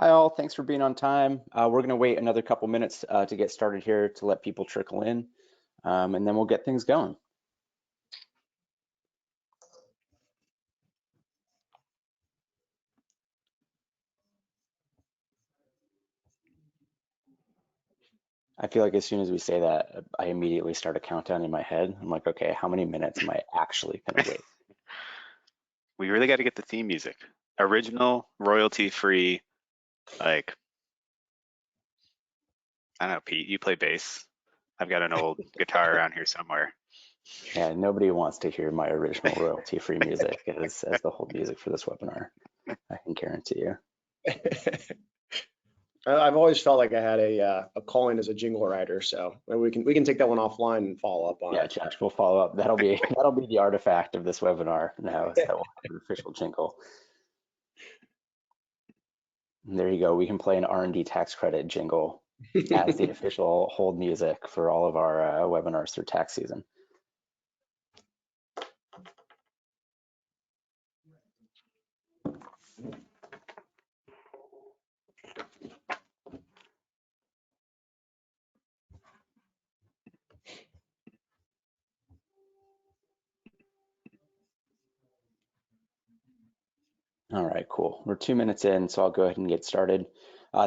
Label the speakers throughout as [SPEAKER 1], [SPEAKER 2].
[SPEAKER 1] Hi all, thanks for being on time. We're going to wait another couple minutes to get started here to let people trickle in, and then we'll get things going. I feel like as soon as we say that, I immediately start a countdown in my head. I'm like, okay, how many minutes am I actually going to wait?
[SPEAKER 2] We really got to get the theme music. Original, royalty-free, like, I don't know, Pete, you play bass. I've got an old guitar around here somewhere.
[SPEAKER 1] Yeah, nobody wants to hear my original royalty-free music as the whole music for this webinar. I can guarantee you.
[SPEAKER 3] I've always felt like I had a calling as a jingle writer, so we can take that one offline and follow up on
[SPEAKER 1] Yeah,
[SPEAKER 3] it.
[SPEAKER 1] Josh, we'll follow up. That'll be the artifact of this webinar now, is that we'll have an official jingle. And there you go. We can play an R&D tax credit jingle as the official hold music for all of our webinars through tax season. All right, cool. We're 2 minutes in, so I'll go ahead and get started.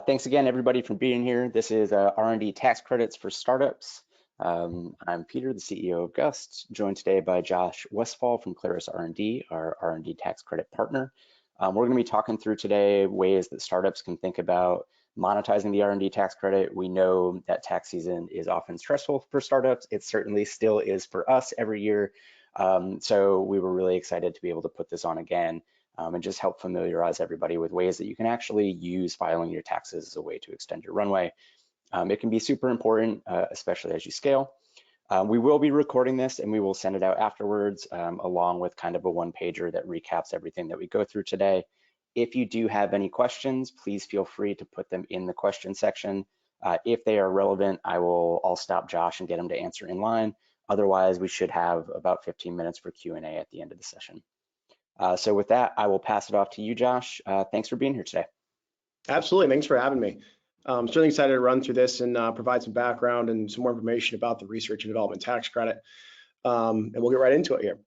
[SPEAKER 1] Thanks again, everybody, for being here. This is R&D Tax Credits for Startups. I'm Peter, the CEO of Gust, joined today by Josh Westfall from Clarus R&D, our R&D tax credit partner. We're going to be talking through today ways that startups can think about monetizing the R&D tax credit. We know that tax season is often stressful for startups. It certainly still is for us every year. So we were really excited to be able to put this on again. And just help familiarize everybody with ways that you can actually use filing your taxes as a way to extend your runway. It can be super important, especially as you scale. We will be recording this and we will send it out afterwards, along with kind of a one-pager that recaps everything that we go through today. If you do have any questions, please feel free to put them in the question section. If they are relevant, I'll stop Josh and get him to answer in line. Otherwise, we should have about 15 minutes for Q&A at the end of the session. So with that, I will pass it off to you, Josh. Thanks for being here today.
[SPEAKER 3] Absolutely, thanks for having me. I'm certainly excited to run through this and provide some background and some more information about the research and development tax credit. And we'll get right into it here.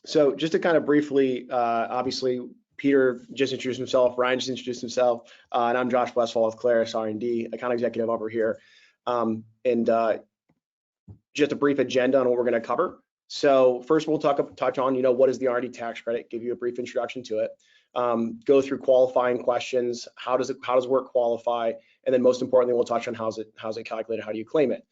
[SPEAKER 3] So just to kind of briefly, obviously, Peter just introduced himself, Ryan just introduced himself, and I'm Josh Westfall with Clarus R&D, account executive over here. Just a brief agenda on what we're going to cover. So first we'll touch on, what is the R&D tax credit, give you a brief introduction to it, go through qualifying questions, how does work qualify, and then most importantly, we'll touch on how's it calculated, how do you claim it.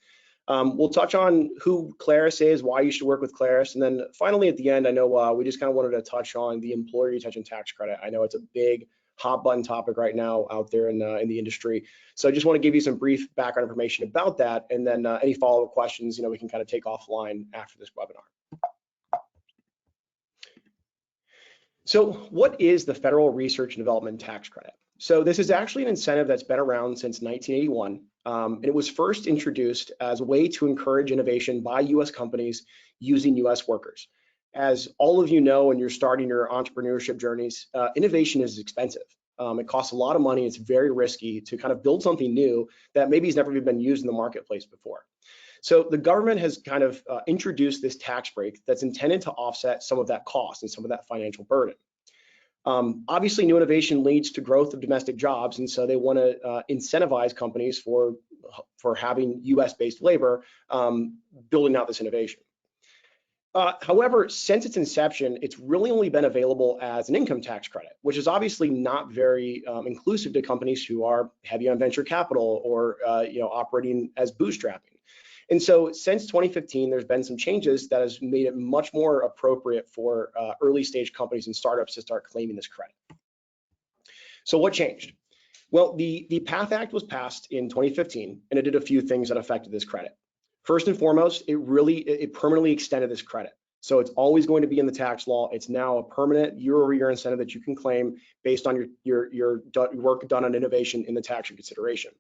[SPEAKER 3] We'll touch on who Clarus is, why you should work with Clarus, and then finally at the end, I know we just kind of wanted to touch on the employer retention tax credit. I know it's a big hot button topic right now out there in the industry. So I just want to give you some brief background information about that, and then any follow-up questions, we can kind of take offline after this webinar. So what is the Federal Research and Development Tax Credit? So this is actually an incentive that's been around since 1981, and it was first introduced as a way to encourage innovation by U.S. companies using U.S. workers. As all of you know, when you're starting your entrepreneurship journeys, innovation is expensive. It costs a lot of money. It's very risky to kind of build something new that maybe has never been used in the marketplace before. So the government has kind of introduced this tax break that's intended to offset some of that cost and some of that financial burden. Obviously, new innovation leads to growth of domestic jobs, and so they want to incentivize companies for having US-based labor building out this innovation. However, since its inception, it's really only been available as an income tax credit, which is obviously not very inclusive to companies who are heavy on venture capital or operating as bootstrapping. And so since 2015, there's been some changes that has made it much more appropriate for early stage companies and startups to start claiming this credit. So what changed? Well, the PATH Act was passed in 2015, and it did a few things that affected this credit. First and foremost, it permanently extended this credit. So it's always going to be in the tax law. It's now a permanent year-over-year incentive that you can claim based on your work done on innovation in the tax consideration.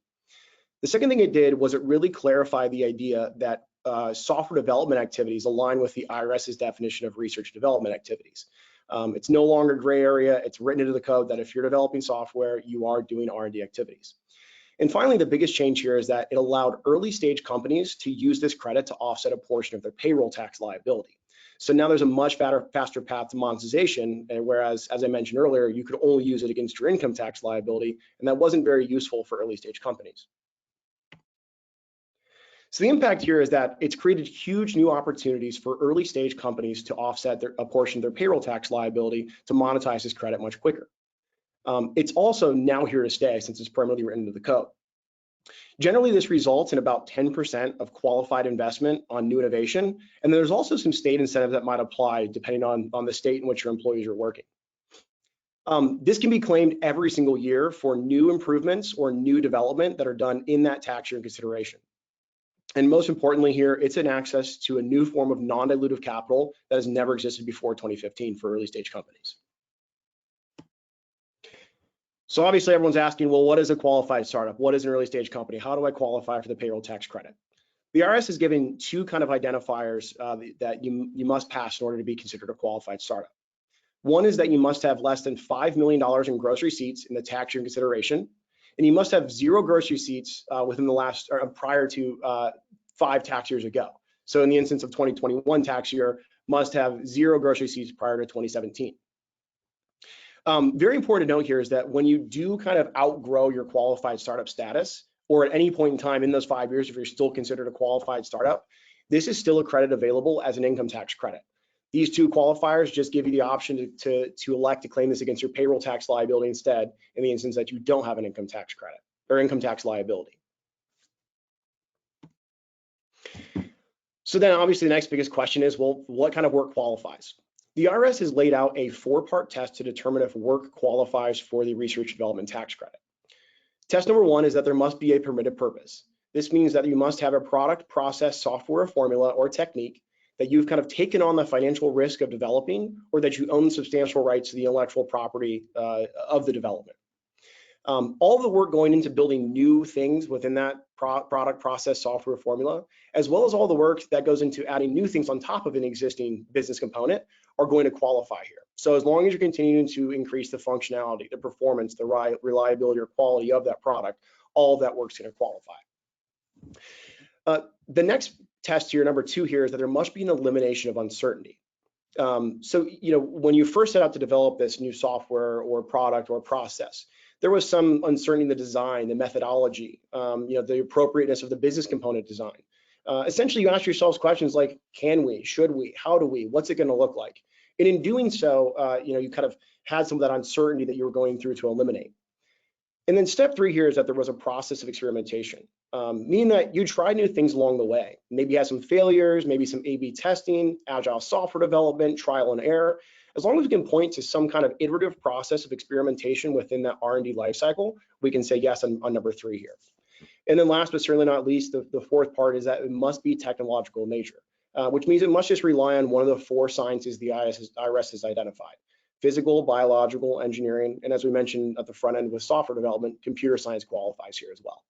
[SPEAKER 3] The second thing it did was it really clarified the idea that software development activities align with the IRS's definition of research and development activities. It's no longer gray area. It's written into the code that if you're developing software, you are doing R&D activities. And finally, the biggest change here is that it allowed early stage companies to use this credit to offset a portion of their payroll tax liability. So now there's a much faster path to monetization, and whereas, as I mentioned earlier, you could only use it against your income tax liability, and that wasn't very useful for early stage companies. So the impact here is that it's created huge new opportunities for early stage companies to offset a portion of their payroll tax liability to monetize this credit much quicker. It's also now here to stay since it's permanently written into the code. Generally, this results in about 10% of qualified investment on new innovation, and there's also some state incentives that might apply depending on the state in which your employees are working. This can be claimed every single year for new improvements or new development that are done in that tax year in consideration. And most importantly here, it's an access to a new form of non-dilutive capital that has never existed before 2015 for early stage companies. So obviously everyone's asking, well, what is a qualified startup? What is an early stage company? How do I qualify for the payroll tax credit? The IRS is giving two kind of identifiers that you must pass in order to be considered a qualified startup. One is that you must have less than $5 million in gross receipts in the tax year in consideration, and you must have zero gross receipts within the last or prior to 5 tax years ago. So in the instance of 2021 tax year, must have zero gross receipts prior to 2017. Very important to note here is that when you do kind of outgrow your qualified startup status, or at any point in time in those 5 years, if you're still considered a qualified startup, this is still a credit available as an income tax credit. These two qualifiers just give you the option to elect to claim this against your payroll tax liability instead in the instance that you don't have an income tax credit or income tax liability. So then obviously the next biggest question is, well, what kind of work qualifies? The IRS has laid out a 4-part test to determine if work qualifies for the research and development tax credit. Test number 1 is that there must be a permitted purpose. This means that you must have a product, process, software, formula, or technique that you've kind of taken on the financial risk of developing, or that you own substantial rights to the intellectual property of the development. All the work going into building new things within that product, process, software, formula, as well as all the work that goes into adding new things on top of an existing business component are going to qualify here. So as long as you're continuing to increase the functionality, the performance, the reliability or quality of that product, all of that work's going to qualify. The next test here, number 2 here, is that there must be an elimination of uncertainty. So, when you first set out to develop this new software or product or process, there was some uncertainty in the design, the methodology, the appropriateness of the business component design. Essentially, you ask yourselves questions like, can we, should we, how do we, what's it going to look like? And in doing so, you kind of had some of that uncertainty that you were going through to eliminate. And then step 3 here is that there was a process of experimentation, meaning that you tried new things along the way. Maybe you had some failures, maybe some A/B testing, agile software development, trial and error. As long as we can point to some kind of iterative process of experimentation within that R&D lifecycle, we can say yes on number 3 here. And then last but certainly not least, the 4th part is that it must be technological in nature, which means it must just rely on one of the 4 sciences the IRS has identified: physical, biological, engineering, and as we mentioned at the front end with software development, computer science qualifies here as well.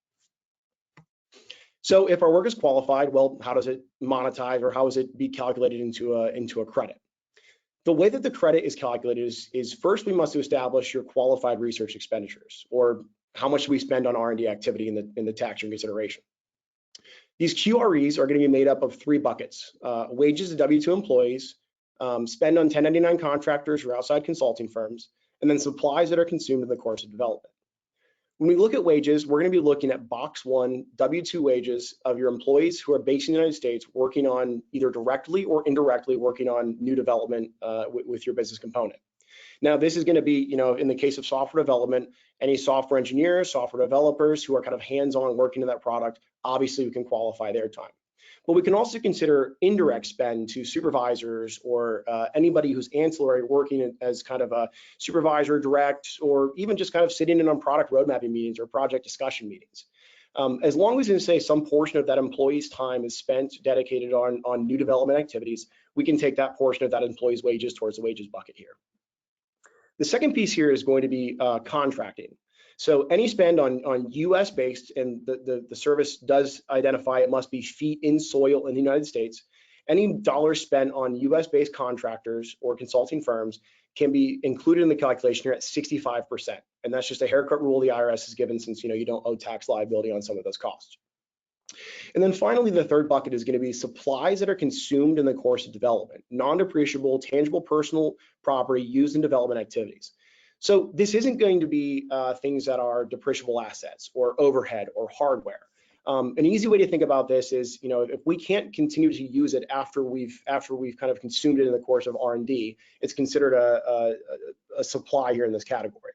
[SPEAKER 3] So if our work is qualified, well, how does it monetize, or how does it be calculated into a credit? The way that the credit is calculated is first we must establish your qualified research expenditures, or how much we spend on R&D activity in the tax year consideration. These QREs are going to be made up of 3 buckets: wages to W-2 employees, spend on 1099 contractors or outside consulting firms, and then supplies that are consumed in the course of development. When we look at wages, we're going to be looking at box 1 W-2 wages of your employees who are based in the United States, working on either directly or indirectly working on new development with your business component. Now, this is going to be, in the case of software development, any software engineers, software developers who are kind of hands-on working in that product, obviously we can qualify their time. But we can also consider indirect spend to supervisors or anybody who's ancillary, working as kind of a supervisor, direct, or even just kind of sitting in on product roadmapping meetings or project discussion meetings. As long as we say some portion of that employee's time is spent dedicated on new development activities, we can take that portion of that employee's wages towards the wages bucket here. The second piece here is going to be contracting. So any spend on US-based, and the service does identify it must be feet in soil in the United States, any dollars spent on US-based contractors or consulting firms can be included in the calculation here at 65%. And that's just a haircut rule the IRS has given since you don't owe tax liability on some of those costs. And then finally, the third bucket is going to be supplies that are consumed in the course of development, non-depreciable, tangible personal property used in development activities. So this isn't going to be things that are depreciable assets or overhead or hardware. An easy way to think about this is, if we can't continue to use it after we've kind of consumed it in the course of R&D, it's considered a supply here in this category.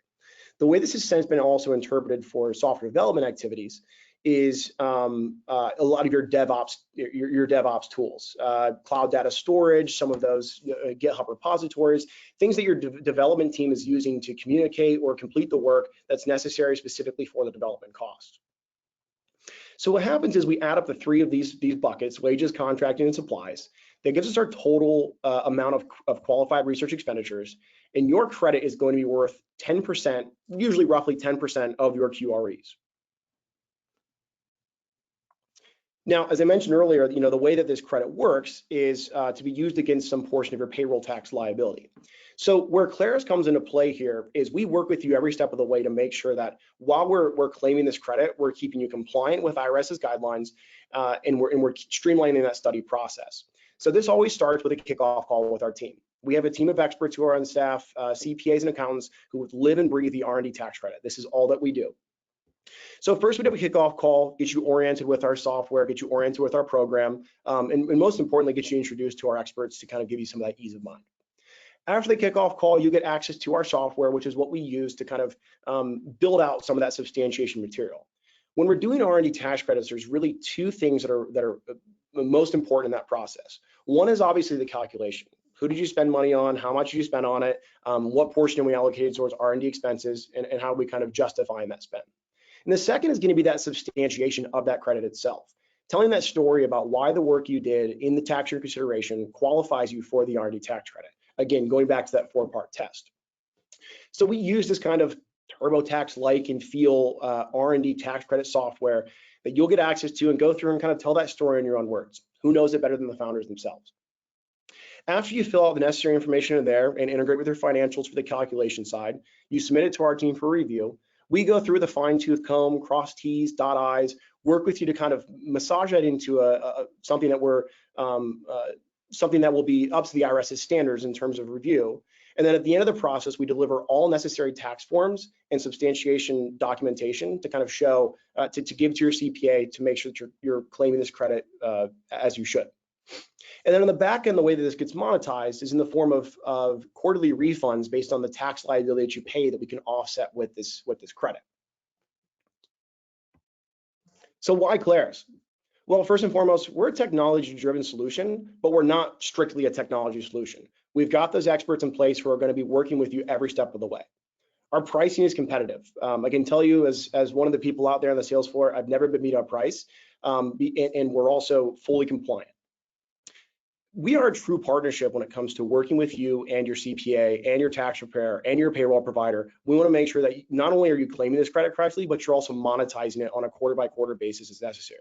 [SPEAKER 3] The way this has since been also interpreted for software development activities is a lot of your DevOps tools, cloud data storage, some of those GitHub repositories, things that your development team is using to communicate or complete the work that's necessary specifically for the development cost. So what happens is we add up the three of these buckets, wages, contracting, and supplies. That gives us our total amount of qualified research expenditures, and your credit is going to be worth 10%, usually roughly 10% of your QREs. Now, as I mentioned earlier, the way that this credit works is to be used against some portion of your payroll tax liability. So where Clarus comes into play here is we work with you every step of the way to make sure that while we're claiming this credit, we're keeping you compliant with IRS's guidelines, and we're streamlining that study process. So this always starts with a kickoff call with our team. We have a team of experts who are on staff, CPAs and accountants who live and breathe the R&D tax credit. This is all that we do. So first, we have a kickoff call, get you oriented with our software, get you oriented with our program, and most importantly, get you introduced to our experts to kind of give you some of that ease of mind. After the kickoff call, you get access to our software, which is what we use to kind of build out some of that substantiation material. When we're doing R&D tax credits, there's really two things that are most important in that process. One is obviously the calculation. Who did you spend money on? How much did you spend on it? What portion are we allocated towards R&D expenses, and how are we kind of justifying that spend? And the second is going to be that substantiation of that credit itself, telling that story about why the work you did in the tax year consideration qualifies you for the R&D tax credit. Again, going back to that four-part test. So we use this kind of TurboTax-like and feel R&D tax credit software that you'll get access to and go through and kind of tell that story in your own words. Who knows it better than the founders themselves? After you fill out the necessary information in there and integrate with your financials for the calculation side, you submit it to our team for review. We go through the fine-tooth comb, cross T's, dot I's, work with you to kind of massage that into something that something that will be up to the IRS's standards in terms of review. And then at the end of the process, we deliver all necessary tax forms and substantiation documentation to kind of show, to give to your CPA to make sure that you're claiming this credit as you should. And then on the back end, the way that this gets monetized is in the form of quarterly refunds based on the tax liability that you pay that we can offset with this credit. So why Clarus? Well, first and foremost, we're a technology-driven solution, but we're not strictly a technology solution. We've got those experts in place who are going to be working with you every step of the way. Our pricing is competitive. I can tell you as one of the people out there on the sales floor, I've never been beat our price, and we're also fully compliant. We are a true partnership when it comes to working with you and your CPA and your tax preparer and your payroll provider. We want to make sure that not only are you claiming this credit correctly, but you're also monetizing it on a quarter-by-quarter basis as necessary.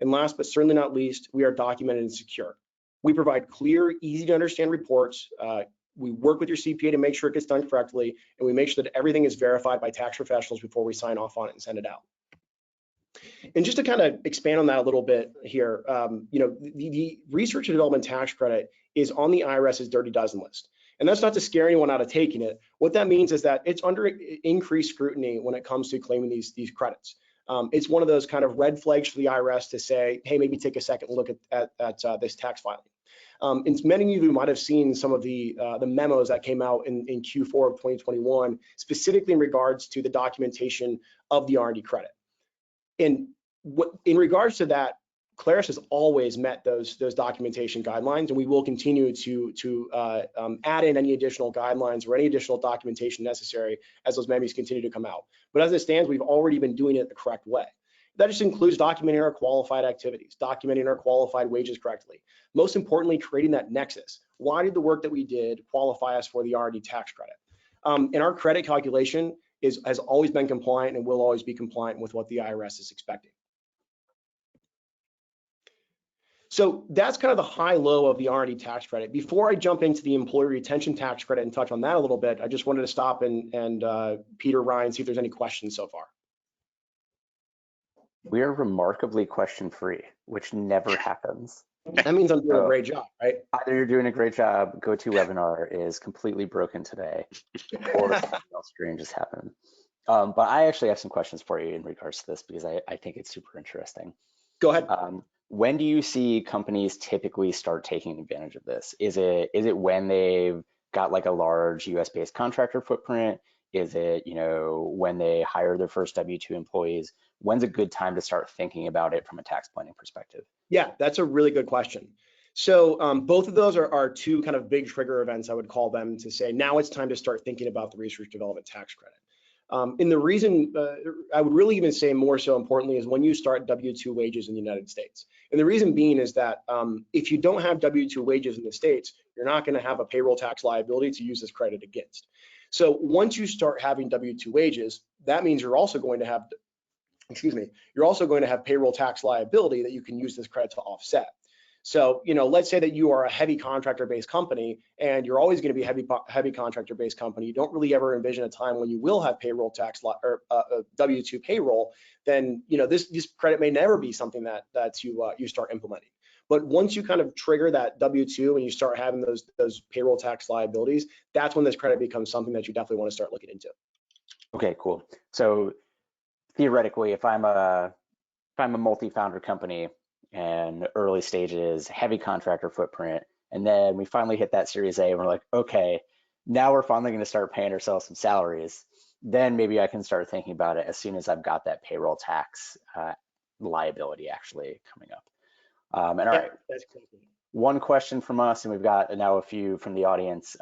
[SPEAKER 3] And last but certainly not least, we are documented and secure. We provide clear, easy to understand reports. We work with your CPA to make sure it gets done correctly, and we make sure that everything is verified by tax professionals before we sign off on it and send it out. And just to kind of expand on that a little bit here, the research and development tax credit is on the IRS's dirty dozen list. And that's not to scare anyone out of taking it. What that means is that it's under increased scrutiny when it comes to claiming these credits. It's one of those kind of red flags for the IRS to say, hey, maybe take a second look at this tax filing. And many of you might have seen some of the memos that came out in Q4 of 2021, specifically in regards to the documentation of the R&D credit. And in regards to that, Clarus has always met those documentation guidelines, and we will continue to add in any additional guidelines or any additional documentation necessary as those memos continue to come out. But as it stands, we've already been doing it the correct way. That just includes documenting our qualified activities, documenting our qualified wages correctly. Most importantly, creating that nexus. Why did the work that we did qualify us for the R&D tax credit? And our credit calculation has always been compliant and will always be compliant with what the IRS is expecting. So that's kind of the high-low of the R&D tax credit. Before I jump into the employee retention tax credit and touch on that a little bit, I just wanted to stop and Peter, Ryan, see if there's any questions so far.
[SPEAKER 1] We are remarkably question-free, which never happens.
[SPEAKER 3] That means I'm doing a great job, right?
[SPEAKER 1] Either you're doing a great job, GoToWebinar is completely broken today, or something else strange has happened. But I actually have some questions for you in regards to this because I think it's super interesting.
[SPEAKER 3] Go ahead.
[SPEAKER 1] When do you see companies typically start taking advantage of this? Is it when they've got like a large US-based contractor footprint? Is it, when they hire their first W-2 employees? When's a good time to start thinking about it from a tax planning perspective?
[SPEAKER 3] Yeah, that's a really good question. So both of those are two kind of big trigger events, I would call them, to say now it's time to start thinking about the research development tax credit. And the reason I would really even say more so importantly is when you start W-2 wages in the United States. And the reason being is that if you don't have W-2 wages in the States, you're not going to have a payroll tax liability to use this credit against. So once you start having W-2 wages, that means you're also going to have, you're also going to have payroll tax liability that you can use this credit to offset. So, let's say that you are a heavy contractor-based company and you're always going to be a heavy contractor-based company. You don't really ever envision a time when you will have payroll tax or W-2 payroll. Then, this credit may never be something that you start implementing. But once you kind of trigger that W-2 and you start having those payroll tax liabilities, that's when this credit becomes something that you definitely want to start looking into.
[SPEAKER 1] Okay, cool. So theoretically, if I'm a multi-founder company and early stages, heavy contractor footprint, and then we finally hit that Series A and we're like, okay, now we're finally going to start paying ourselves some salaries, then maybe I can start thinking about it as soon as I've got that payroll tax liability actually coming up. And all right, one question from us, and we've got now a few from the audience.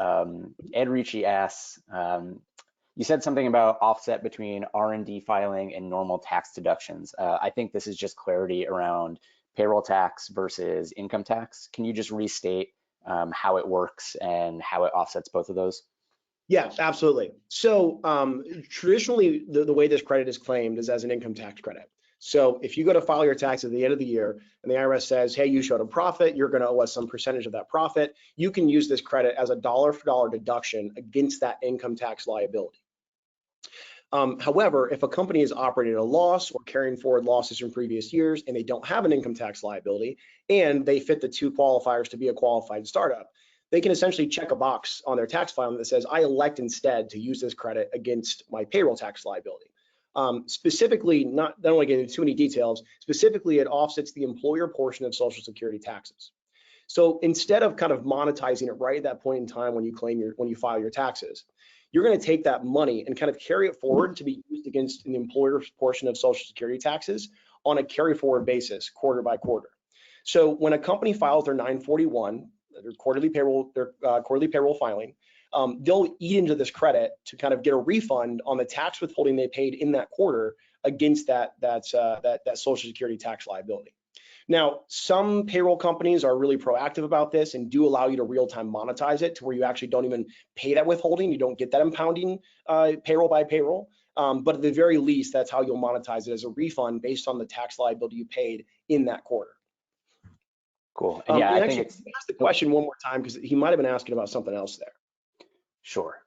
[SPEAKER 1] Ed Ricci asks, you said something about offset between R&D filing and normal tax deductions. I think this is just clarity around payroll tax versus income tax. Can you just restate how it works and how it offsets both of those?
[SPEAKER 3] Yeah, absolutely. So traditionally, the way this credit is claimed is as an income tax credit. So if you go to file your tax at the end of the year and the IRS says, hey, you showed a profit, you're going to owe us some percentage of that profit, you can use this credit as a dollar for dollar deduction against that income tax liability. However, if a company is operating at a loss or carrying forward losses from previous years and they don't have an income tax liability and they fit the two qualifiers to be a qualified startup, they can essentially check a box on their tax filing that says, I elect instead to use this credit against my payroll tax liability. Specifically, not only getting into too many details, specifically it offsets the employer portion of Social Security taxes. So instead of kind of monetizing it right at that point in time when you file your taxes, you're going to take that money and kind of carry it forward to be used against an employer's portion of Social Security taxes on a carry forward basis, quarter by quarter. So when a company files their 941, their quarterly payroll filing, they'll eat into this credit to kind of get a refund on the tax withholding they paid in that quarter against that Social Security tax liability. Now, some payroll companies are really proactive about this and do allow you to real-time monetize it to where you actually don't even pay that withholding. You don't get that impounding payroll by payroll. But at the very least, that's how you'll monetize it as a refund based on the tax liability you paid in that quarter.
[SPEAKER 1] Cool. And yeah, I think it's
[SPEAKER 3] ask the question one more time because he might have been asking about something else there.
[SPEAKER 1] Sure.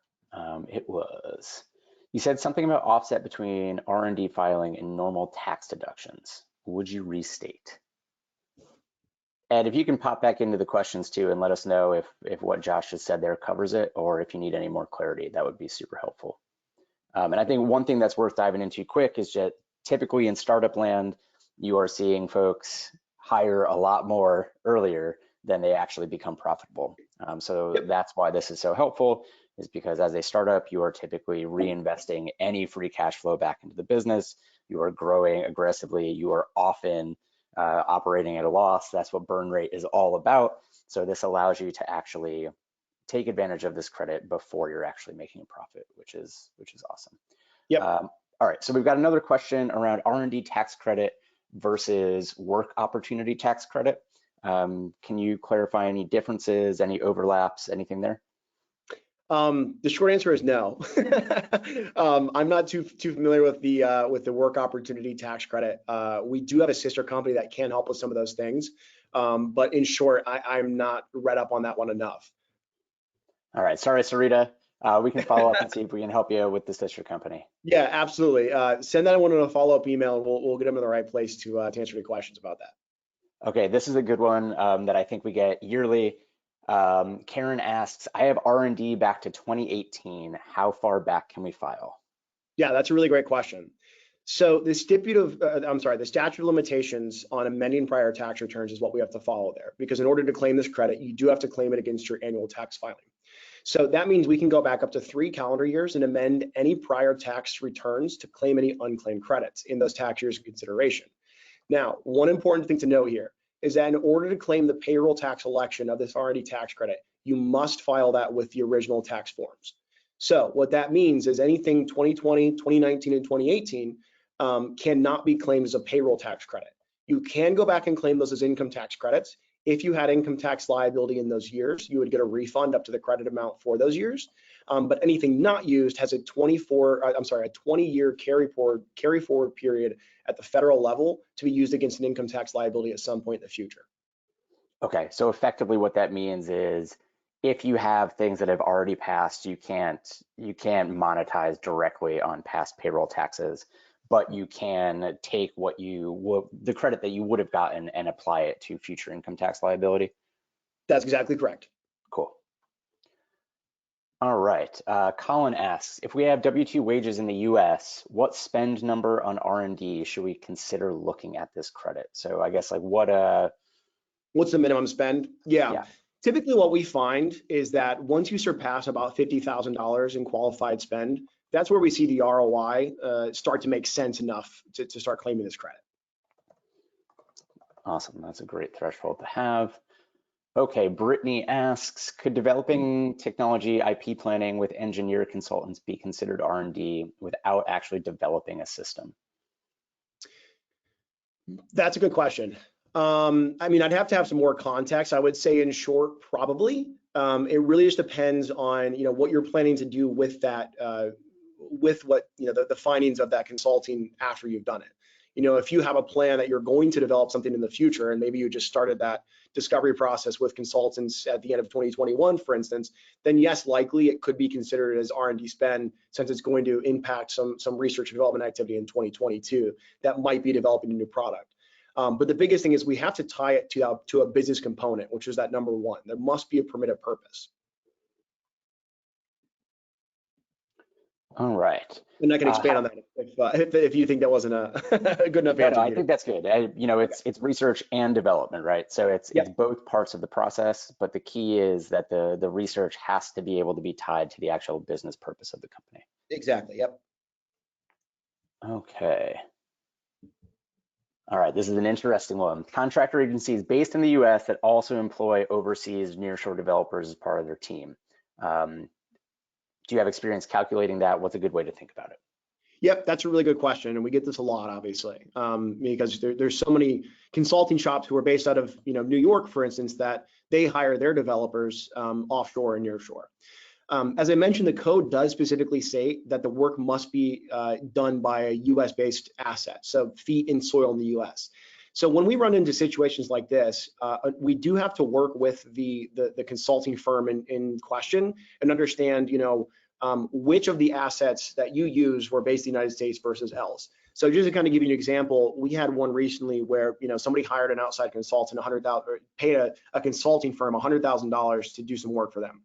[SPEAKER 1] It was, you said something about offset between R&D filing and normal tax deductions. Would you restate? Ed, if you can pop back into the questions too and let us know if what Josh just said there covers it, or if you need any more clarity, that would be super helpful. And I think one thing that's worth diving into quick is that typically in startup land, you are seeing folks hire a lot more earlier than they actually become profitable. So that's why this is so helpful, is because as a startup, you are typically reinvesting any free cash flow back into the business. You are growing aggressively. You are often operating at a loss. That's what burn rate is all about. So this allows you to actually take advantage of this credit before you're actually making a profit, which is awesome.
[SPEAKER 3] Yep.
[SPEAKER 1] All right, so we've got another question around R&D tax credit versus work opportunity tax credit. Can you clarify any differences, any overlaps, anything there?
[SPEAKER 3] The short answer is no. I'm not too familiar with the work opportunity tax credit. We do have a sister company that can help with some of those things. But in short, I'm not read up on that one enough.
[SPEAKER 1] All right, sorry, Sarita. We can follow up and see if we can help you with the sister company.
[SPEAKER 3] Yeah, absolutely. Send that one in a follow-up email, and we'll get them in the right place to answer any questions about that.
[SPEAKER 1] Okay, this is a good one that I think we get yearly. Karen asks, I have R&D back to 2018. How far back can we file?
[SPEAKER 3] Yeah, that's a really great question. So the statute of limitations on amending prior tax returns is what we have to follow there, because in order to claim this credit, you do have to claim it against your annual tax filing. So that means we can go back up to 3 calendar years and amend any prior tax returns to claim any unclaimed credits in those tax years of consideration. Now, one important thing to note here is that in order to claim the payroll tax election of this R&D tax credit, you must file that with the original tax forms. So what that means is anything 2020, 2019, and 2018 cannot be claimed as a payroll tax credit. You can go back and claim those as income tax credits. If you had income tax liability in those years, you would get a refund up to the credit amount for those years. But anything not used has a 20-year carry forward period at the federal level to be used against an income tax liability at some point in the future.
[SPEAKER 1] Okay, so effectively what that means is if you have things that have already passed, you can't monetize directly on past payroll taxes, but you can take the credit that you would have gotten and apply it to future income tax liability.
[SPEAKER 3] That's exactly correct.
[SPEAKER 1] Cool. All right. Colin asks, if we have W-2 wages in the US, what spend number on R&D should we consider looking at this credit? So I guess like
[SPEAKER 3] what's the minimum spend?
[SPEAKER 1] Yeah.
[SPEAKER 3] Typically what we find is that once you surpass about $50,000 in qualified spend, that's where we see the ROI start to make sense enough to start claiming this credit.
[SPEAKER 1] Awesome. That's a great threshold to have. Okay, Brittany asks, could developing technology IP planning with engineer consultants be considered R&D without actually developing a system?
[SPEAKER 3] That's a good question. I mean, I'd have to have some more context. I would say in short, probably. It really just depends on, what you're planning to do with that, with what, the findings of that consulting after you've done it. If you have a plan that you're going to develop something in the future, and maybe you just started that discovery process with consultants at the end of 2021, for instance, then yes, likely it could be considered as R&D spend, since it's going to impact some research and development activity in 2022 that might be developing a new product. But the biggest thing is we have to tie it to a business component, which is that number one. There must be a permitted purpose.
[SPEAKER 1] All right.
[SPEAKER 3] And I can expand on that if you think that wasn't a good enough answer.
[SPEAKER 1] No, I think that's good. It's research and development, right? So it's both parts of the process, but the key is that the research has to be able to be tied to the actual business purpose of the company.
[SPEAKER 3] Exactly. Yep.
[SPEAKER 1] Okay. All right, this is an interesting one. Contractor agencies based in the US that also employ overseas nearshore developers as part of their team. Do you have experience calculating that? What's a good way to think about it?
[SPEAKER 3] Yep, that's a really good question, and we get this a lot, obviously, because there's so many consulting shops who are based out of New York, for instance, that they hire their developers offshore and nearshore. As I mentioned, the code does specifically say that the work must be done by a US-based asset, so feet in soil in the US. So when we run into situations like this, we do have to work with the consulting firm in question and understand, which of the assets that you use were based in the United States versus else. So just to kind of give you an example, we had one recently where somebody hired an outside consultant, paid a consulting firm $100,000 to do some work for them.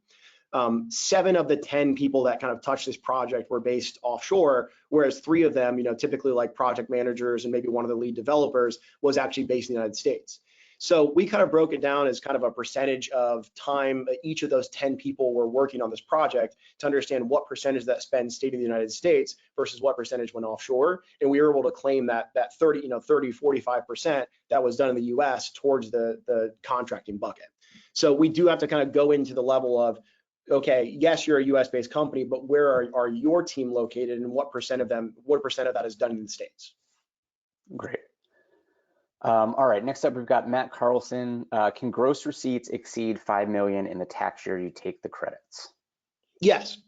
[SPEAKER 3] 7 of the 10 people that kind of touched this project were based offshore, whereas 3 of them, typically like project managers and maybe one of the lead developers, was actually based in the United States. So we kind of broke it down as kind of a percentage of time each of those 10 people were working on this project to understand what percentage of that spend stayed in the United States versus what percentage went offshore. And we were able to claim that 30, 45% that was done in the US towards the contracting bucket. So we do have to kind of go into the level of, okay, yes, you're a US-based company, but where are your team located, and what percent of that is done in the States?
[SPEAKER 1] Great. All right, next up, we've got Matt Carlson. Can gross receipts exceed 5 million in the tax year you take the credits?
[SPEAKER 3] Yes,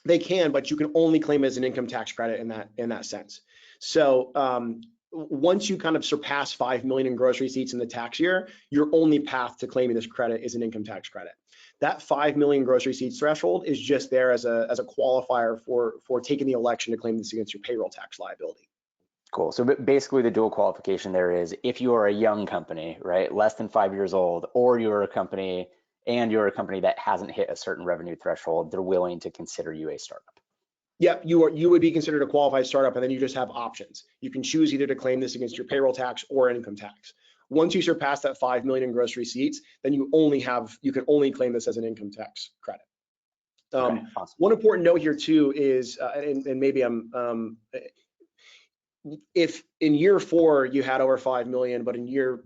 [SPEAKER 3] they can, but you can only claim it as an income tax credit in that sense. So once you kind of surpass 5 million in gross receipts in the tax year, your only path to claiming this credit is an income tax credit. That 5 million gross receipts threshold is just there as a qualifier for taking the election to claim this against your payroll tax liability.
[SPEAKER 1] Cool. So basically the dual qualification there is if you are a young company, right, less than 5 years old, or you're a company that hasn't hit a certain revenue threshold, they're willing to consider you a startup.
[SPEAKER 3] Yep, you would be considered a qualified startup, and then you just have options. You can choose either to claim this against your payroll tax or income tax. Once you surpass that 5 million in gross receipts, then you can only claim this as an income tax credit.
[SPEAKER 1] Okay, awesome.
[SPEAKER 3] One important note here too is, and maybe if in year 4 you had over 5 million, but in year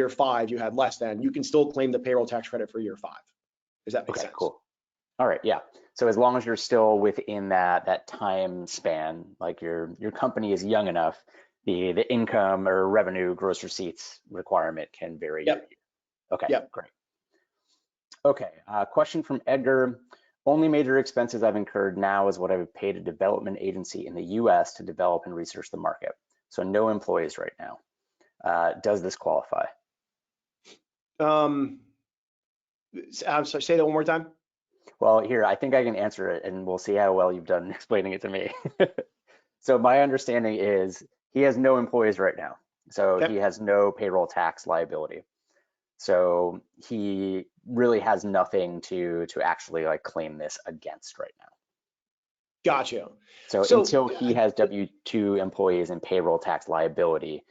[SPEAKER 3] 5 you had less than, you can still claim the payroll tax credit for year 5. Does that make sense?
[SPEAKER 1] Cool. All right, yeah. So as long as you're still within that time span, like your company is young enough, the income or revenue gross receipts requirement can vary.
[SPEAKER 3] Yep.
[SPEAKER 1] Okay,
[SPEAKER 3] yep.
[SPEAKER 1] Great. Okay, question from Edgar. Only major expenses I've incurred now is what I would pay to development agency in the US to develop and research the market. So no employees right now. Does this qualify?
[SPEAKER 3] I'm sorry, say that one more time.
[SPEAKER 1] Well, here, I think I can answer it and we'll see how well you've done explaining it to me. So my understanding is he has no employees right now. So
[SPEAKER 3] Okay.
[SPEAKER 1] he has no payroll tax liability. So he really has nothing to actually like claim this against right now.
[SPEAKER 3] Gotcha.
[SPEAKER 1] So until he has W-2 employees and payroll tax liability,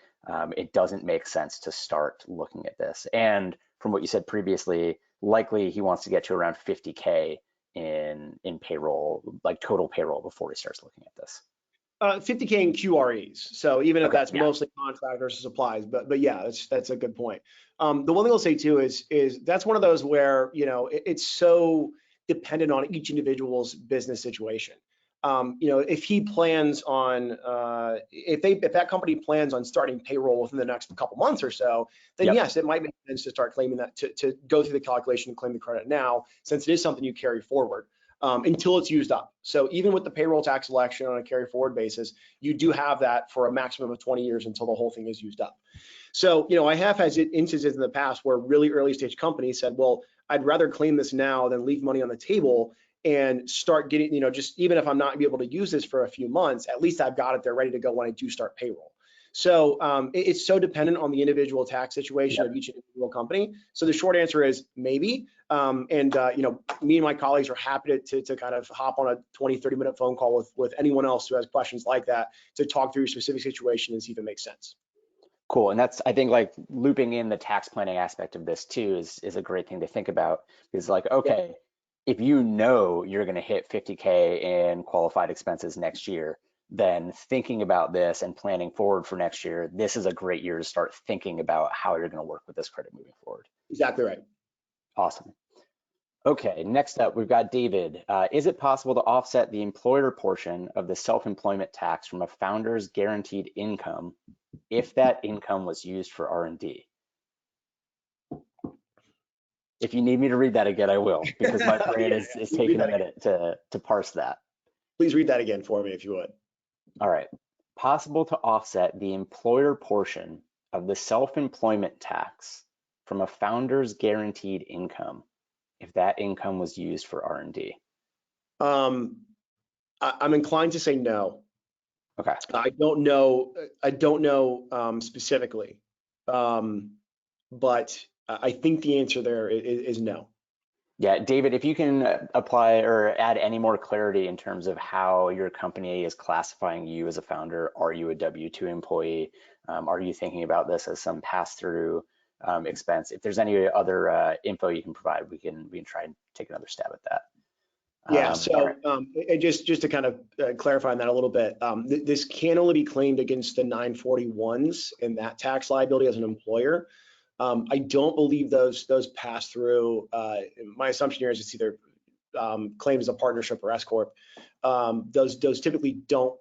[SPEAKER 1] it doesn't make sense to start looking at this. And from what you said previously, likely he wants to get to around 50K in payroll, like total payroll, before he starts looking at this.
[SPEAKER 3] 50K in QREs. So even if that's
[SPEAKER 1] yeah.
[SPEAKER 3] mostly contract versus supplies, but yeah, that's a good point. The one thing I'll say too is that's one of those where, it's so dependent on each individual's business situation. If he plans on, if that company plans on starting payroll within the next couple months or so, then yes, it might make sense to start claiming that, to go through the calculation and claim the credit now, since it is something you carry forward. Until it's used up. So even with the payroll tax election on a carry forward basis, you do have that for a maximum of 20 years until the whole thing is used up. So, I have had instances in the past where really early stage companies said, well, I'd rather claim this now than leave money on the table and start getting, just even if I'm not able to use this for a few months, at least I've got it there ready to go when I do start payroll. So it's so dependent on the individual tax situation of each individual company. So the short answer is maybe. Me and my colleagues are happy to kind of hop on a 20-30 minute phone call with anyone else who has questions like that to talk through your specific situation and see if it makes sense.
[SPEAKER 1] Cool. And that's, I think, like looping in the tax planning aspect of this too is a great thing to think about. Is like, okay, if you know you're going to hit 50K in qualified expenses next year, then thinking about this and planning forward for next year, this is a great year to start thinking about how you're going to work with this credit moving forward.
[SPEAKER 3] Exactly right.
[SPEAKER 1] Awesome. Okay, next up, we've got David. Is it possible to offset the employer portion of the self-employment tax from a founder's guaranteed income if that income was used for R&D? If you need me to read that again, I will, because my brain is taking a minute to parse that.
[SPEAKER 3] Please read that again for me if you would.
[SPEAKER 1] All right. Possible to offset the employer portion of the self-employment tax from a founder's guaranteed income if that income was used for R&D? I'm
[SPEAKER 3] inclined to say no.
[SPEAKER 1] Okay.
[SPEAKER 3] I don't know specifically, but I think the answer there is no.
[SPEAKER 1] Yeah, David, if you can apply or add any more clarity in terms of how your company is classifying you as a founder. Are you a W-2 employee? Are you thinking about this as some pass-through expense? If there's any other info you can provide, we can try and take another stab at that.
[SPEAKER 3] Yeah, so just to kind of clarify on that a little bit, this can only be claimed against the 941s and that tax liability as an employer. I don't believe those pass through. My assumption here is it's either claimed as a partnership or S corp. Those typically don't.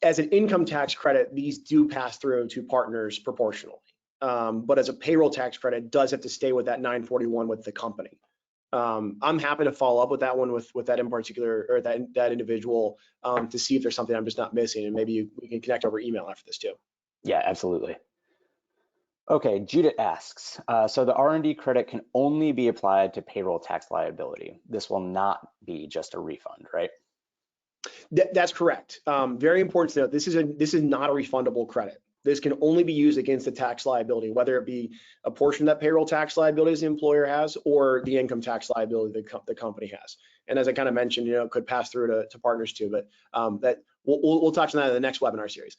[SPEAKER 3] As an income tax credit, these do pass through to partners proportionally. But as a payroll tax credit, it does have to stay with that 941 with the company. I'm happy to follow up with that one with that in particular, or that individual, to see if there's something I'm just not missing, and maybe we can connect over email after this too.
[SPEAKER 1] Yeah, absolutely. Okay, Judith asks, so the R&D credit can only be applied to payroll tax liability. This will not be just a refund, right?
[SPEAKER 3] That's correct. Very important to note, this is not a refundable credit. This can only be used against the tax liability, whether it be a portion of that payroll tax liability the employer has, or the income tax liability the company has. And as I kind of mentioned, it could pass through to partners too, but that we'll touch on that in the next webinar series.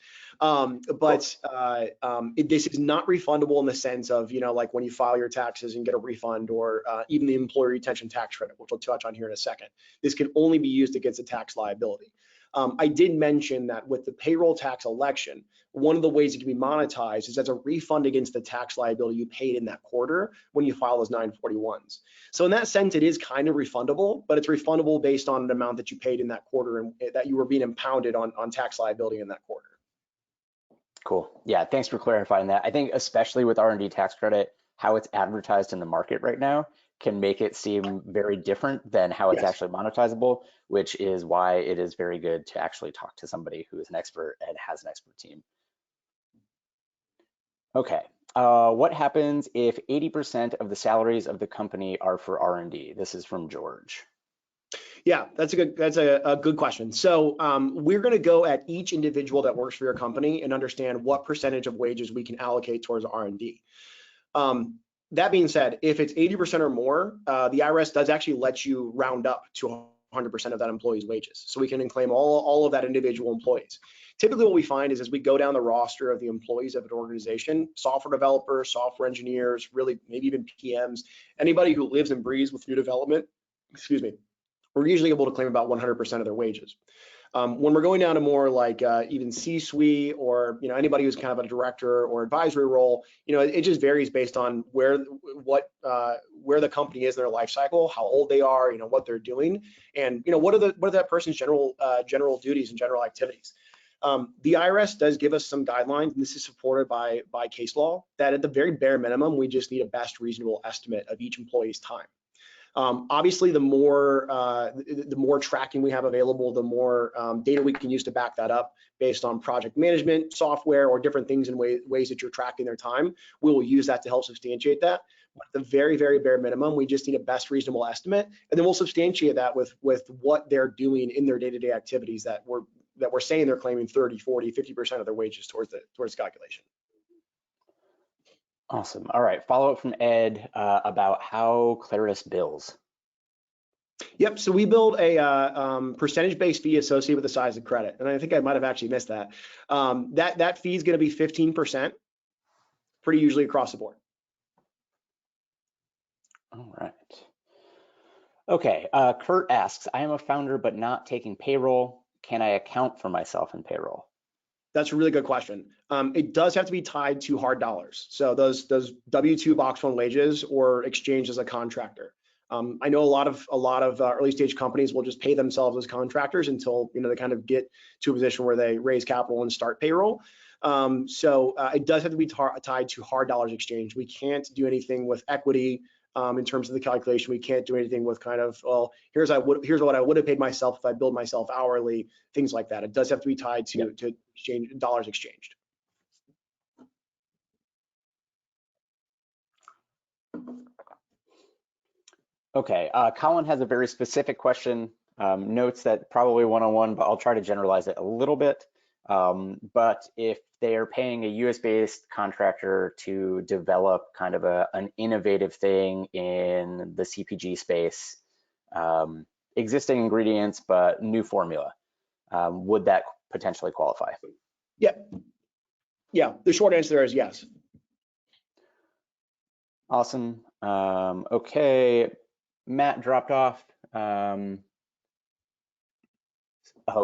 [SPEAKER 3] This is not refundable in the sense of, like when you file your taxes and get a refund, or even the employer retention tax credit, which we'll touch on here in a second. This can only be used against the tax liability. I did mention that with the payroll tax election, one of the ways it can be monetized is as a refund against the tax liability you paid in that quarter when you file those 941s. So in that sense, it is kind of refundable, but it's refundable based on an amount that you paid in that quarter and that you were being impounded on tax liability in that quarter.
[SPEAKER 1] Cool. Yeah, thanks for clarifying that. I think especially with R&D tax credit, how it's advertised in the market right now can make it seem very different than how it's actually monetizable, which is why it is very good to actually talk to somebody who is an expert and has an expert team. Okay, what happens if 80% of the salaries of the company are for R&D? This is from George.
[SPEAKER 3] Yeah, that's a good question. So we're going to go at each individual that works for your company and understand what percentage of wages we can allocate towards R&D. That being said, if it's 80% or more, the IRS does actually let you round up to 100% of that employee's wages. So we can claim all of that individual employees. Typically what we find is as we go down the roster of the employees of an organization, software developers, software engineers, really maybe even PMs, anybody who lives and breathes with new development, we're usually able to claim about 100% of their wages. When we're going down to more like even C-suite, or anybody who's kind of a director or advisory role, it just varies based on where the company is in their life cycle, how old they are, what they're doing, and what are that person's general duties and general activities. The IRS does give us some guidelines, and this is supported by case law, that at the very bare minimum, we just need a best reasonable estimate of each employee's time. Obviously, the more tracking we have available, the more data we can use to back that up based on project management software or different things and ways that you're tracking their time. We will use that to help substantiate that. But at the very, very bare minimum, we just need a best reasonable estimate, and then we'll substantiate that with what they're doing in their day-to-day activities that we're saying they're claiming 30, 40, 50% of their wages towards the calculation.
[SPEAKER 1] Awesome. All right, follow up from Ed about how Clarus bills.
[SPEAKER 3] Yep, so we build a percentage-based fee associated with the size of credit, and I think I might have actually missed that. That fee is going to be 15%, pretty usually across the board.
[SPEAKER 1] All right. Okay, Kurt asks, I am a founder but not taking payroll. Can I account for myself in payroll?
[SPEAKER 3] That's a really good question. It does have to be tied to hard dollars. So those W-2 box one wages or exchanged as a contractor. I know a lot of early stage companies will just pay themselves as contractors until they kind of get to a position where they raise capital and start payroll. So it does have to be tied to hard dollars exchange. We can't do anything with equity in terms of the calculation. We can't do anything with kind of, well, here's what I would have paid myself if I billed myself hourly, things like that. It does have to be tied to exchange dollars exchanged.
[SPEAKER 1] Okay, Colin has a very specific question, notes that probably one-on-one, but I'll try to generalize it a little bit. But if they are paying a US-based contractor to develop kind of an innovative thing in the CPG space, existing ingredients, but new formula, would that potentially qualify?
[SPEAKER 3] Yeah, the short answer there is yes.
[SPEAKER 1] Awesome. Okay, Matt dropped off.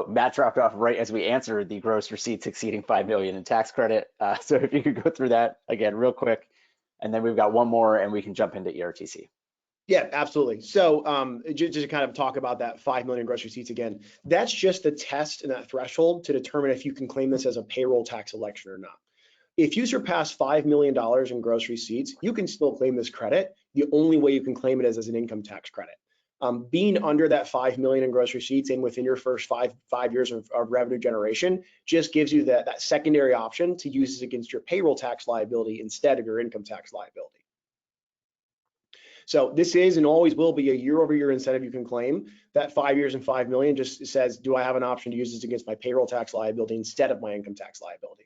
[SPEAKER 1] Matt dropped off right as we answered the gross receipts exceeding 5 million in tax credit. So if you could go through that again real quick, and then we've got one more and we can jump into ERTC.
[SPEAKER 3] Yeah, absolutely. So just to kind of talk about that 5 million gross receipts again, that's just the test and that threshold to determine if you can claim this as a payroll tax election or not. If you surpass $5 million in gross receipts, you can still claim this credit. the only way you can claim it is as an income tax credit. Being under that 5 million in gross receipts and within your first five years of revenue generation just gives you that secondary option to use this against your payroll tax liability instead of your income tax liability. So this is and always will be a year-over-year incentive you can claim. That 5 years and 5 million just says, do I have an option to use this against my payroll tax liability instead of my income tax liability?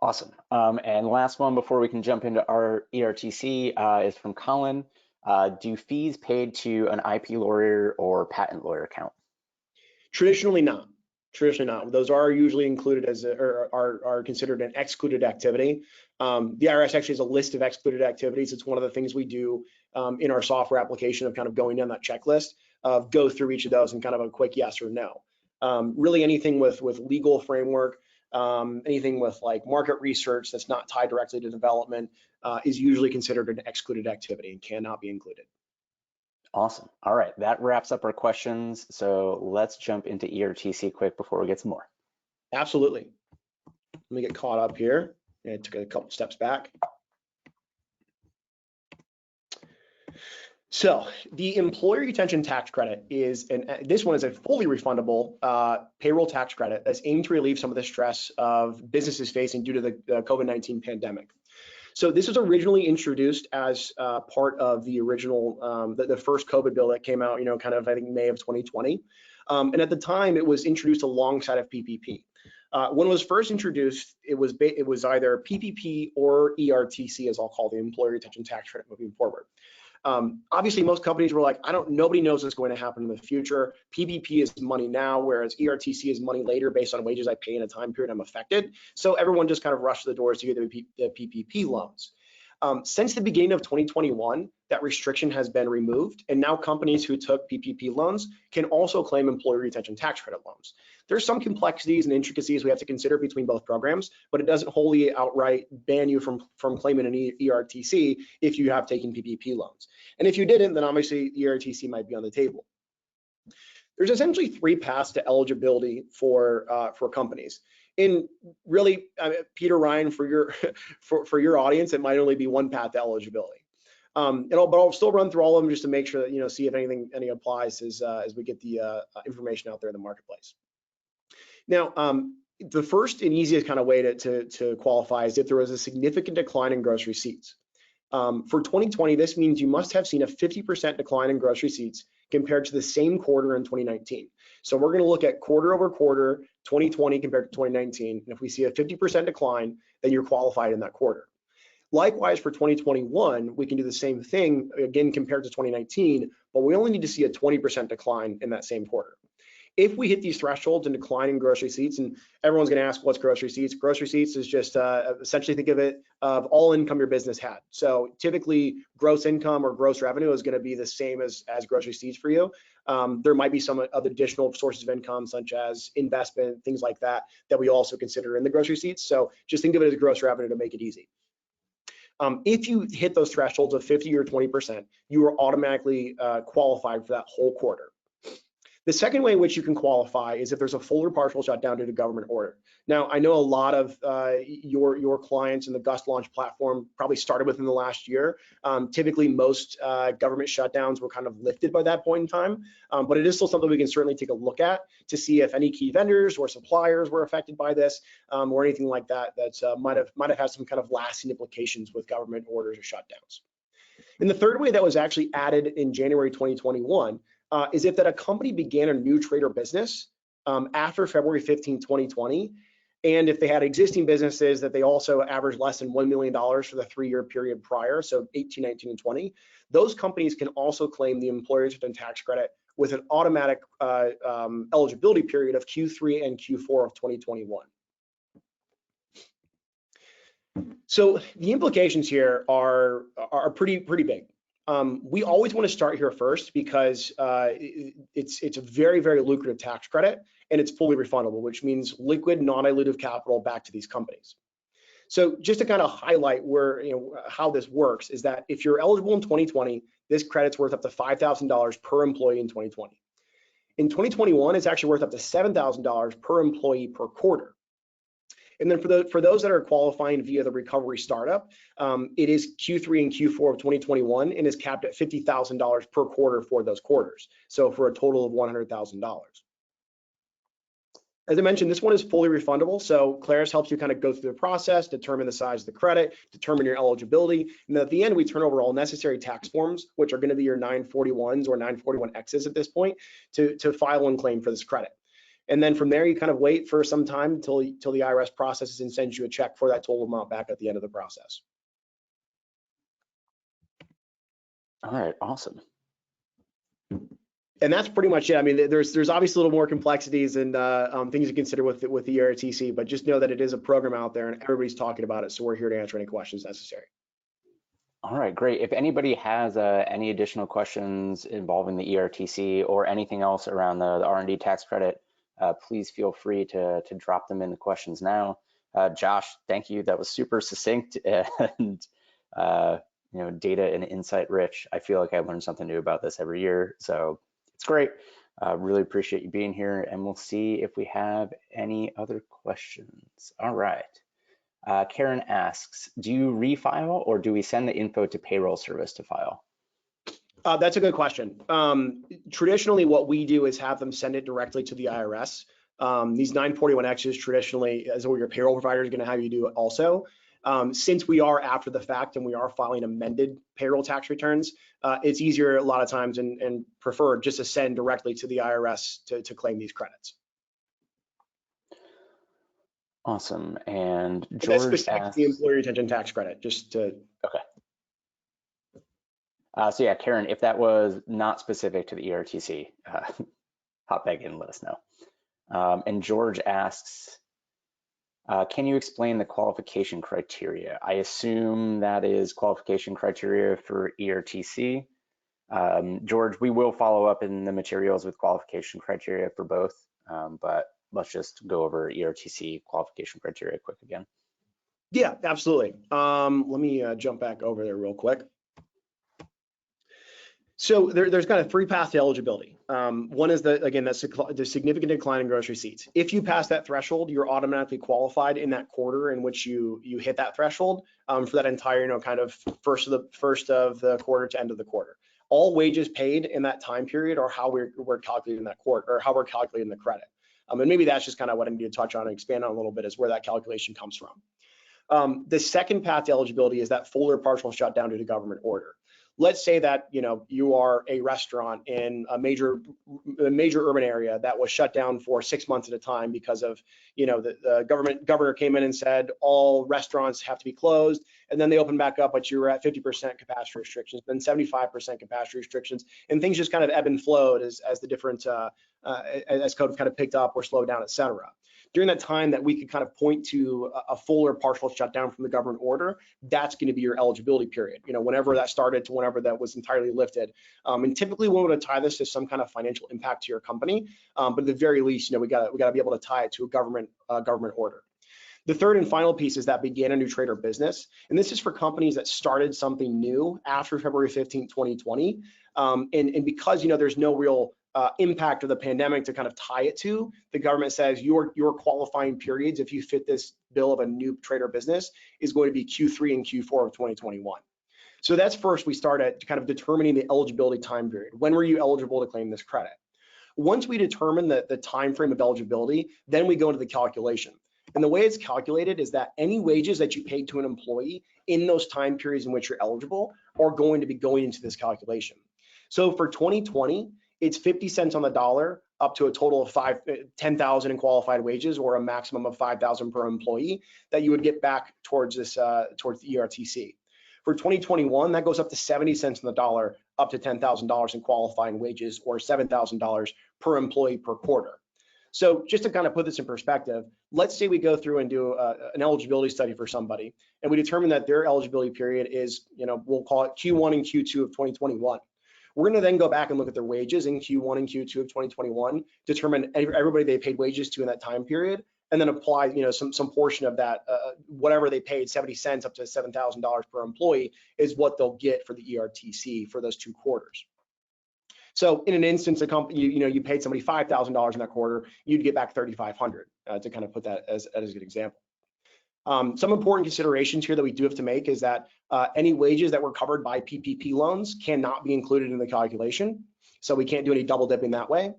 [SPEAKER 1] Awesome. And last one before we can jump into our ERTC is from Colin. Do fees paid to an IP lawyer or patent lawyer count?
[SPEAKER 3] Traditionally not. Traditionally not. Those are usually included as are considered an excluded activity. The IRS actually has a list of excluded activities. It's one of the things we do in our software application of kind of going down that checklist of go through each of those and kind of a quick yes or no. Really anything with legal framework, anything with like market research that's not tied directly to development is usually considered an excluded activity and cannot be included.
[SPEAKER 1] Awesome. All right, that wraps up our questions. So let's jump into ERTC quick before we get some more.
[SPEAKER 3] Absolutely. Let me get caught up here. I took a couple steps back. So the employer retention tax credit is, this one is a fully refundable payroll tax credit that's aimed to relieve some of the stress of businesses facing due to the COVID-19 pandemic. So this was originally introduced as part of the original, the first COVID bill that came out, kind of, I think, May of 2020. And at the time, it was introduced alongside of PPP. When it was first introduced, it was either PPP or ERTC, as I'll call the employer retention tax credit moving forward. Obviously, most companies were like, nobody knows what's going to happen in the future. PPP is money now, whereas ERTC is money later based on wages I pay in a time period I'm affected. So everyone just kind of rushed to the doors to get the PPP loans. Since the beginning of 2021, that restriction has been removed, and now companies who took PPP loans can also claim employee retention tax credit loans. There's some complexities and intricacies we have to consider between both programs, but it doesn't wholly outright ban you from claiming an ERTC if you have taken PPP loans. And if you didn't, then obviously ERTC might be on the table. There's essentially three paths to eligibility for companies. And really, Peter, Ryan, for your audience, it might only be one path to eligibility. But I'll still run through all of them just to make sure that see if any applies as we get the information out there in the marketplace. Now, the first and easiest kind of way to qualify is if there was a significant decline in gross receipts. For 2020, this means you must have seen a 50% decline in gross receipts compared to the same quarter in 2019. So we're going to look at quarter over quarter, 2020 compared to 2019. And if we see a 50% decline, then you're qualified in that quarter. Likewise, for 2021, we can do the same thing, again, compared to 2019, but we only need to see a 20% decline in that same quarter. If we hit these thresholds and decline in gross receipts, and everyone's going to ask what's gross receipts? Gross receipts is just essentially think of it of all income your business had. So typically gross income or gross revenue is going to be the same as gross receipts for you. There might be some other additional sources of income such as investment, things like that we also consider in the gross receipts. So just think of it as gross revenue to make it easy. If you hit those thresholds of 50 or 20%, you are automatically qualified for that whole quarter. The second way in which you can qualify is if there's a full or partial shutdown due to government order. Now, I know a lot of your clients in the Gust launch platform probably started within the last year. Typically, most government shutdowns were kind of lifted by that point in time, but it is still something we can certainly take a look at to see if any key vendors or suppliers were affected by this or anything like that might have had some kind of lasting implications with government orders or shutdowns. And the third way that was actually added in January 2021 is if that a company began a new trade or business after February 15, 2020, and if they had existing businesses that they also averaged less than $1 million for the 3-year period prior, so 18, 19, and 20, those companies can also claim the employer's return tax credit with an automatic eligibility period of Q3 and Q4 of 2021. So the implications here are pretty big. We always want to start here first because it's a very, very lucrative tax credit and it's fully refundable, which means liquid, non-dilutive capital back to these companies. So just to kind of highlight how this works is that if you're eligible in 2020, this credit's worth up to $5,000 per employee in 2020. In 2021, it's actually worth up to $7,000 per employee per quarter. And then for those that are qualifying via the recovery startup, it is Q3 and Q4 of 2021 and is capped at $50,000 per quarter for those quarters. So for a total of $100,000. As I mentioned, this one is fully refundable. So Clarus helps you kind of go through the process, determine the size of the credit, determine your eligibility. And then at the end, we turn over all necessary tax forms, which are going to be your 941s or 941Xs at this point, to file and claim for this credit. And then from there, you kind of wait for some time until the IRS processes and sends you a check for that total amount back at the end of the process.
[SPEAKER 1] All right, awesome.
[SPEAKER 3] And that's pretty much it. I mean, there's obviously a little more complexities and things to consider with the ERTC, but just know that it is a program out there and everybody's talking about it. So we're here to answer any questions necessary.
[SPEAKER 1] All right, great. If anybody has any additional questions involving the ERTC or anything else around the R&D tax credit, please feel free to drop them in the questions now. Josh, thank you. That was super succinct and data and insight rich. I feel like I learn something new about this every year, so it's great. Really appreciate you being here, and we'll see if we have any other questions. All right. Karen asks, do you refile or do we send the info to payroll service to file?
[SPEAKER 3] That's a good question. Traditionally, what we do is have them send it directly to the IRS. These 941Xs traditionally, as what your payroll provider is going to have you do it also. Since we are after the fact and we are filing amended payroll tax returns, it's easier a lot of times and preferred just to send directly to the IRS to claim these credits.
[SPEAKER 1] Awesome. And George
[SPEAKER 3] that's specific
[SPEAKER 1] asks,
[SPEAKER 3] to the employee retention tax credit, just to.
[SPEAKER 1] Okay. So yeah, Karen, if that was not specific to the ERTC, hop back in and let us know. And George asks, can you explain the qualification criteria? I assume that is qualification criteria for ERTC. George, we will follow up in the materials with qualification criteria for both, but let's just go over ERTC qualification criteria quick again.
[SPEAKER 3] Yeah, absolutely. Let me jump back over there real quick. So there's kind of three paths to eligibility. One is the significant decline in gross receipts. If you pass that threshold, you're automatically qualified in that quarter in which you hit that threshold for that entire, kind of first of the quarter to end of the quarter. All wages paid in that time period are how we're calculating that quarter, or how we're calculating the credit. And maybe that's just kind of what I need to touch on and expand on a little bit, is where that calculation comes from. The second path to eligibility is that full or partial shutdown due to government order. Let's say that you are a restaurant in a major urban area that was shut down for 6 months at a time because of the governor came in and said all restaurants have to be closed, and then they opened back up, but you were at 50% capacity restrictions, then 75% capacity restrictions, and things just kind of ebb and flowed as the different as code kind of picked up or slowed down, et cetera. During that time that we could kind of point to a full or partial shutdown from the government order, that's going to be your eligibility period, whenever that started to whenever that was entirely lifted. And typically we want to tie this to some kind of financial impact to your company, but at the very least, we got to be able to tie it to a government order. The third and final piece is that began a new trade or business. And this is for companies that started something new after February 15, 2020. And because, there's no real impact of the pandemic to kind of tie it to, the government says your qualifying periods, if you fit this bill of a new trade or business, is going to be Q3 and Q4 of 2021. So that's first, we start at kind of determining the eligibility time period. When were you eligible to claim this credit? Once we determine the time frame of eligibility, then we go into the calculation. And the way it's calculated is that any wages that you paid to an employee in those time periods in which you're eligible are going to be going into this calculation. So for 2020, it's 50 cents on the dollar up to a total of 10,000 in qualified wages, or a maximum of 5,000 per employee that you would get back towards this towards the ERTC. For 2021, that goes up to 70 cents on the dollar up to $10,000 in qualifying wages, or $7,000 per employee per quarter. So just to kind of put this in perspective, let's say we go through and do an eligibility study for somebody, and we determine that their eligibility period is, we'll call it Q1 and Q2 of 2021. We're going to then go back and look at their wages in Q1 and Q2 of 2021, determine everybody they paid wages to in that time period, and then apply, some portion of that, whatever they paid, 70 cents up to $7,000 per employee, is what they'll get for the ERTC for those 2 quarters. So in an instance, a company, you paid somebody $5,000 in that quarter, you'd get back $3,500 to kind of put that as a good example. Some important considerations here that we do have to make is that any wages that were covered by PPP loans cannot be included in the calculation. So we can't do any double dipping that way.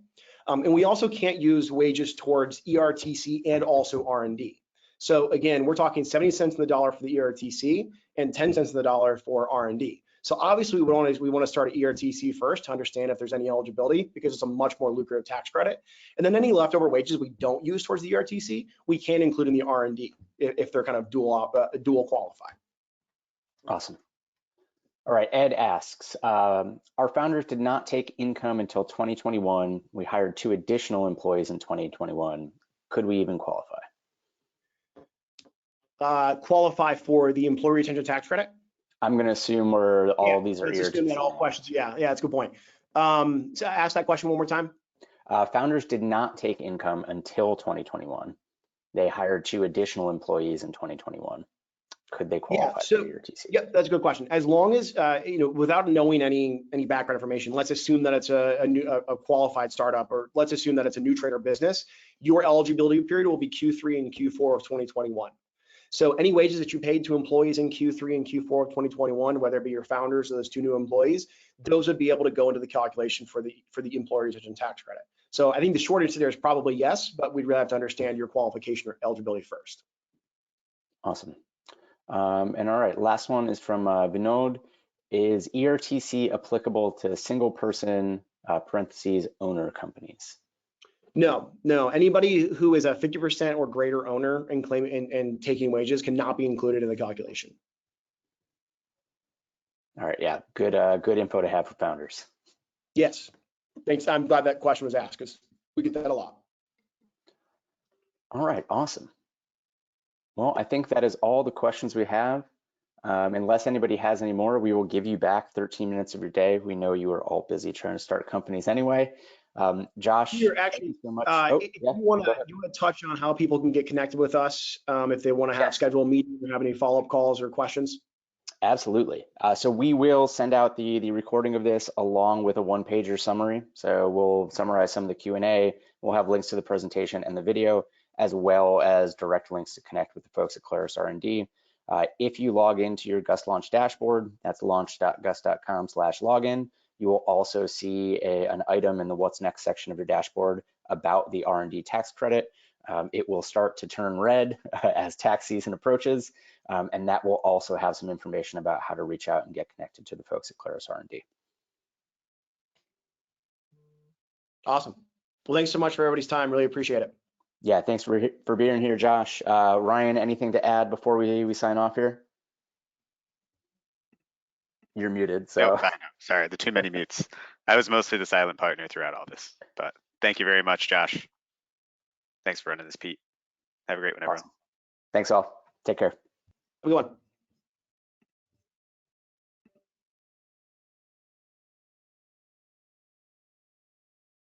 [SPEAKER 3] And we also can't use wages towards ERTC and also R&D. So again, we're talking 70 cents on the dollar for the ERTC and 10 cents on the dollar for R&D. So obviously we want to start at ERTC first to understand if there's any eligibility, because it's a much more lucrative tax credit. And then any leftover wages we don't use towards the ERTC, we can include in the R&D if they're kind of dual qualify.
[SPEAKER 1] Awesome. All right, Ed asks, our founders did not take income until 2021. We hired 2 additional employees in 2021. Could we even qualify?
[SPEAKER 3] Qualify for the employee retention tax credit?
[SPEAKER 1] I'm going to assume all of these are
[SPEAKER 3] let's
[SPEAKER 1] ERTC.
[SPEAKER 3] assume that all questions, yeah, that's a good point. So ask that question one more time.
[SPEAKER 1] Founders did not take income until 2021. They hired 2 additional employees in 2021. Could they qualify for ERTC?
[SPEAKER 3] Yeah, that's a good question. As long as without knowing any background information, let's assume that it's a qualified startup, or let's assume that it's a new trader business. Your eligibility period will be Q3 and Q4 of 2021. So any wages that you paid to employees in Q3 and Q4 of 2021, whether it be your founders or those 2 new employees, those would be able to go into the calculation for the employee retention tax credit. So I think the short answer there is probably yes, but we'd really have to understand your qualification or eligibility first.
[SPEAKER 1] Awesome. And all right, last one is from Vinod. Is ERTC applicable to single person parentheses owner companies?
[SPEAKER 3] No. Anybody who is a 50% or greater owner and claiming and taking wages cannot be included in the calculation.
[SPEAKER 1] All right, yeah, good info to have for founders.
[SPEAKER 3] Yes, thanks. I'm glad that question was asked, because we get that a lot.
[SPEAKER 1] All right, awesome. Well, I think that is all the questions we have. Unless anybody has any more, we will give you back 13 minutes of your day. We know you are all busy trying to start companies anyway. Josh,
[SPEAKER 3] You're actually,
[SPEAKER 1] so much.
[SPEAKER 3] if you want to touch on how people can get connected with us, if they want to have scheduled meetings or have any follow-up calls or questions.
[SPEAKER 1] Absolutely. So we will send out the recording of this along with a 1-pager summary. So we'll summarize some of the Q&A. We'll have links to the presentation and the video, as well as direct links to connect with the folks at Clarus R&D. If you log into your Gust Launch dashboard, that's launch.gust.com/login. You will also see an item in the What's Next section of your dashboard about the R&D tax credit. It will start to turn red as tax season approaches, and that will also have some information about how to reach out and get connected to the folks at Clarus R&D.
[SPEAKER 3] Awesome. Well, thanks so much for everybody's time. Really appreciate it.
[SPEAKER 1] Yeah, thanks for being here, Josh. Ryan, anything to add before we sign off here? You're muted, so.
[SPEAKER 2] Nope, I know. Sorry, the too many mutes. I was mostly the silent partner throughout all this, but thank you very much, Josh. Thanks for running this, Pete. Have a great one, everyone.
[SPEAKER 1] Awesome. Thanks all. Take care.
[SPEAKER 3] Have a good one.